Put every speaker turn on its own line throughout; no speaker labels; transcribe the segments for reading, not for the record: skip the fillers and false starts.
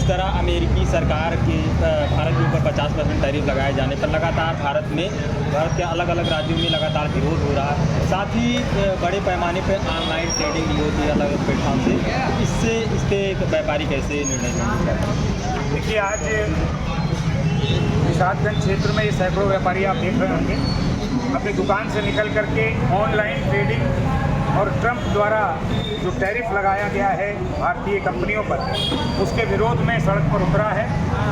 जिस तरह अमेरिकी सरकार की भारत के ऊपर 50% टैरिफ लगाए जाने पर लगातार भारत के अलग अलग राज्यों में लगातार विरोध हो रहा है। साथ ही बड़े पैमाने पर ऑनलाइन ट्रेडिंग भी होती है अलग अलग प्लेटफॉर्म से। इससे इस पर व्यापारी कैसे निर्णय लेंगे?
देखिए, आज निषादगंज क्षेत्र में ये सैकड़ों व्यापारी आप देख रहे होंगे अपनी दुकान से निकल करके ऑनलाइन ट्रेडिंग और ट्रंप द्वारा जो टैरिफ लगाया गया है भारतीय कंपनियों पर, उसके विरोध में सड़क पर उतरा है।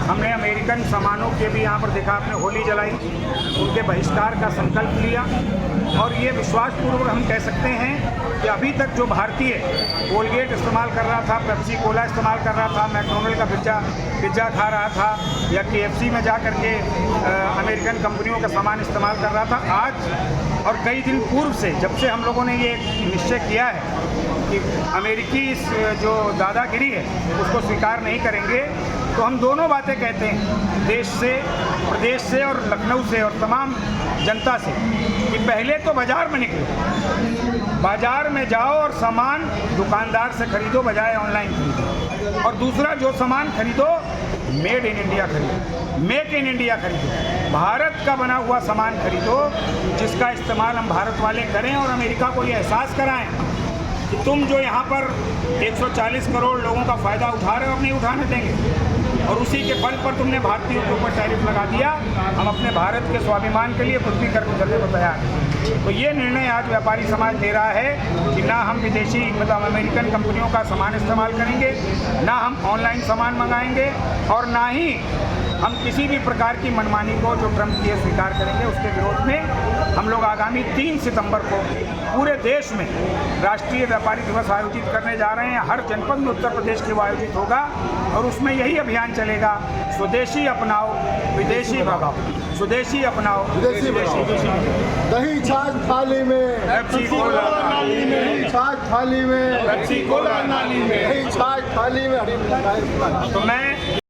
हमने अमेरिकन सामानों के भी यहाँ पर देखा, आपने होली जलाई, उनके बहिष्कार का संकल्प लिया। और ये विश्वासपूर्वक हम कह सकते हैं कि अभी तक जो भारतीय कोलगेट इस्तेमाल कर रहा था, पेप्सी कोला इस्तेमाल कर रहा था, मैकडोनल्ड का पिज्ज़ा खा रहा था या KFC में जा करके अमेरिकन कंपनियों का सामान इस्तेमाल कर रहा था, आज और कई दिन पूर्व से जब से हम लोगों ने ये निश्चय किया है कि अमेरिकी जो दादागिरी है उसको स्वीकार नहीं करेंगे, तो हम दोनों बातें कहते हैं देश से, प्रदेश से और लखनऊ से और तमाम जनता से कि पहले तो बाज़ार में निकलो, बाज़ार में जाओ और सामान दुकानदार से खरीदो बजाय ऑनलाइन खरीदो। और दूसरा, जो सामान खरीदो मेड इन इंडिया खरीदो, मेक इन इंडिया खरीदो, भारत का बना हुआ सामान खरीदो जिसका इस्तेमाल हम भारत वाले करें और अमेरिका को ये एहसास कराएं कि तुम जो यहाँ पर 140 करोड़ लोगों का फ़ायदा उठा रहे हो, अब नहीं उठाने देंगे। और उसी के बल पर तुमने भारतीयों के ऊपर टैरिफ लगा दिया। हम अपने भारत के स्वाभिमान के लिए कुछ भी करने को तैयार हैं। तो ये निर्णय आज व्यापारी समाज ले रहा है कि ना हम विदेशी मतलब अमेरिकन कंपनियों का सामान इस्तेमाल करेंगे, ना हम ऑनलाइन सामान मंगाएंगे और ना ही हम किसी भी प्रकार की मनमानी को जो ट्रंप की स्वीकार करेंगे। उसके विरोध में हम लोग आगामी 3 सितंबर को पूरे देश में राष्ट्रीय व्यापारी दिवस आयोजित करने जा रहे हैं। हर जनपद में उत्तर प्रदेश के वो आयोजित होगा और उसमें यही अभियान चलेगा, स्वदेशी अपनाओ विदेशी भगाओ, स्वदेशी अपनाओ विदेशी भगाओ।
दही छाछ थाली में,
पेप्सी कोला
नाली में, दही छाछ थाली में,
पेप्सी कोला नाली में,
दही छाछ थाली में।
तो मैं